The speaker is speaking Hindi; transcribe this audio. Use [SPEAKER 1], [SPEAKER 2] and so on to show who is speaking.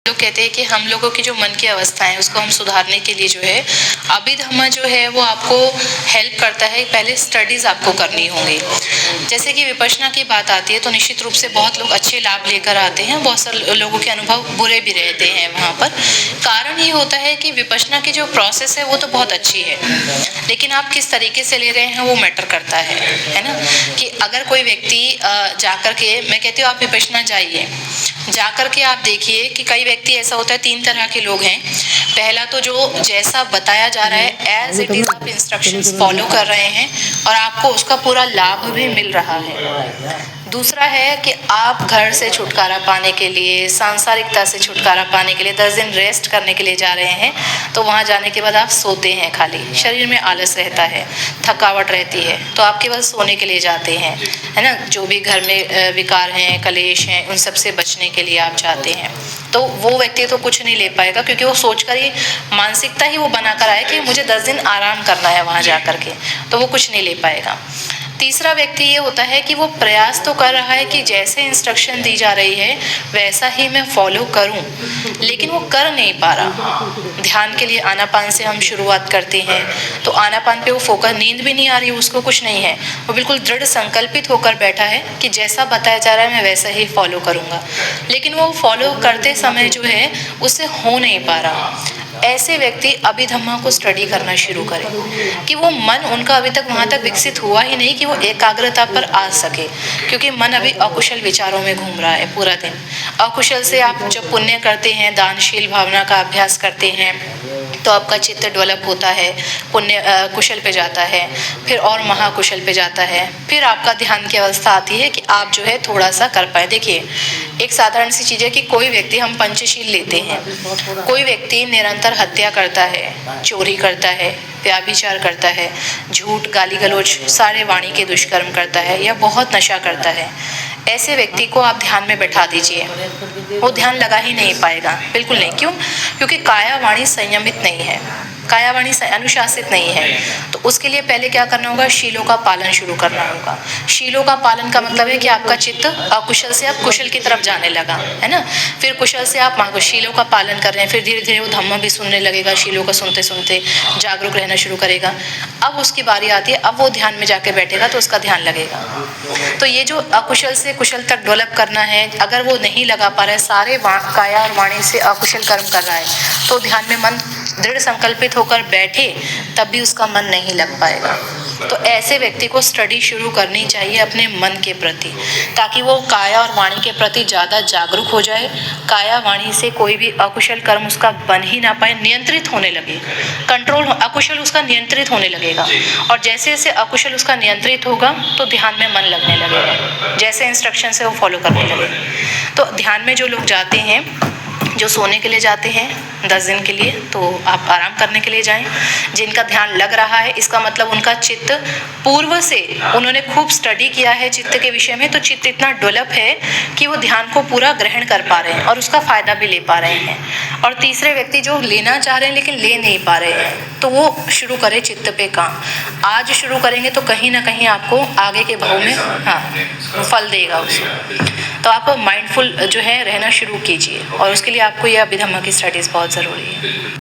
[SPEAKER 1] लोग कहते हैं कि हम लोगों की जो मन की अवस्था है उसको हम सुधारने के लिए जो है अभिधम्मा जो है वो आपको हेल्प करता है। पहले स्टडीज़ आपको करनी होंगी। जैसे कि विपश्यना की बात आती है तो निश्चित रूप से बहुत लोग अच्छे लाभ लेकर आते हैं, बहुत सारे लोगों के अनुभव बुरे भी रहते हैं वहाँ पर। कारण ये होता है कि विपश्यना की जो प्रोसेस है वो तो बहुत अच्छी है, लेकिन आप किस तरीके से ले रहे हैं वो मैटर करता है ना। कि अगर कोई व्यक्ति जाकर के, मैं कहती हूँ आप विपश्यना जाइए, जाकर के आप देखिए कि कई व्यक्ति ऐसा होता है, 3 तरह के लोग हैं। पहला तो जो जैसा बताया जा रहा है एज इट इज आप इंस्ट्रक्शंस फॉलो कर रहे हैं और आपको उसका पूरा लाभ भी मिल रहा है। दूसरा है कि आप घर से छुटकारा पाने के लिए, सांसारिकता से छुटकारा पाने के लिए 10 दिन रेस्ट करने के लिए जा रहे हैं, तो वहाँ जाने के बाद आप सोते हैं, खाली शरीर में आलस रहता है, थकावट रहती है, तो आप केवल सोने के लिए जाते हैं, है ना। जो भी घर में विकार हैं, कलेश हैं, उन सब से बचने के लिए आप जाते हैं, तो वो व्यक्ति तो कुछ नहीं ले पाएगा, क्योंकि वो सोचकर ही मानसिकता ही वो बनाकर आए कि मुझे 10 दिन आराम करना है वहाँ जा कर के, तो वो कुछ नहीं ले पाएगा। तीसरा व्यक्ति ये होता है कि वो प्रयास तो कर रहा है कि जैसे इंस्ट्रक्शन दी जा रही है वैसा ही मैं फॉलो करूं, लेकिन वो कर नहीं पा रहा। ध्यान के लिए आनापान से हम शुरुआत करते हैं, तो आनापान पे वो फोकस, नींद भी नहीं आ रही, उसको कुछ नहीं है, वो बिल्कुल दृढ़ संकल्पित होकर बैठा है कि जैसा बताया जा रहा है मैं वैसा ही फॉलो करूँगा, लेकिन वो फॉलो करते समय जो है उससे हो नहीं पा रहा। ऐसे व्यक्ति अभिधम्मा को स्टडी करना शुरू करें कि वो मन उनका अभी तक वहाँ तक विकसित हुआ ही नहीं कि वो एकाग्रता पर आ सके, क्योंकि मन अभी अकुशल विचारों में घूम रहा है पूरा दिन। अकुशल से आप जब पुण्य करते हैं, दानशील भावना का अभ्यास करते हैं, तो आपका चित्त डेवलप होता है, पुण्य कुशल पे जाता है, फिर और महाकुशल पे जाता है, फिर आपका ध्यान की अवस्था आती है कि आप जो है थोड़ा सा कर पाए। देखिए एक साधारण सी चीज़ है कि कोई व्यक्ति, हम पंचशील लेते हैं, कोई व्यक्ति निरंतर हत्या करता है, चोरी करता है, व्यभिचार करता है, झूठ, गाली गलौज, सारे वाणी के दुष्कर्म करता है, या बहुत नशा करता है, ऐसे व्यक्ति को आप ध्यान में बैठा दीजिए, वो ध्यान लगा ही नहीं पाएगा, बिल्कुल नहीं। क्यों? क्योंकि काया वाणी संयमित नहीं है, काया वाणी अनुशासित नहीं है। तो उसके लिए पहले क्या करना होगा? शीलों का पालन शुरू करना होगा। शीलों का पालन का मतलब है कि आपका चित्त अकुशल से अब कुशल की तरफ जाने लगा, है ना। फिर कुशल से आप शीलों का पालन कर रहे हैं, फिर धीरे धीरे वो धम्म भी सुनने लगेगा, शीलों का सुनते सुनते जागरूक रहना शुरू करेगा। अब उसकी बारी आती है, अब वो ध्यान में जाके बैठेगा तो उसका ध्यान लगेगा। तो ये जो अकुशल से कुशल तक डेवलप करना है, अगर वो नहीं लगा पा रहा है, सारे काया और वाणी से अकुशल कर्म कर रहा है, तो ध्यान में मन दृढ़ संकल्पित होकर बैठे तब भी उसका मन नहीं लग पाएगा। तो ऐसे व्यक्ति को स्टडी शुरू करनी चाहिए अपने मन के प्रति, ताकि वो काया और वाणी के प्रति ज़्यादा जागरूक हो जाए, काया वाणी से कोई भी अकुशल कर्म उसका बन ही ना पाए, नियंत्रित होने लगे, कंट्रोल, अकुशल उसका नियंत्रित होने लगेगा। और जैसे जैसे अकुशल उसका नियंत्रित होगा तो ध्यान में मन लगने लगेगा, जैसे इंस्ट्रक्शन से वो फॉलो करने लगे। तो ध्यान में जो लोग जाते हैं, जो सोने के लिए जाते हैं 10 दिन के लिए, तो आप आराम करने के लिए जाएं। जिनका ध्यान लग रहा है, इसका मतलब उनका चित्त पूर्व से उन्होंने खूब स्टडी किया है चित्त के विषय में, तो चित्त इतना डेवलप है कि वो ध्यान को पूरा ग्रहण कर पा रहे हैं और उसका फ़ायदा भी ले पा रहे हैं। और तीसरे व्यक्ति जो लेना चाह रहे हैं लेकिन ले नहीं पा रहे हैं, तो वो शुरू करें चित्त पे काम। आज शुरू करेंगे तो कहीं ना कहीं आपको आगे के भाव में फल देगा उसको। तो आप माइंडफुल जो है रहना शुरू कीजिए, और उसके लिए आपको यह अभिधम्मा की स्टडीज़ बहुत ज़रूरी है।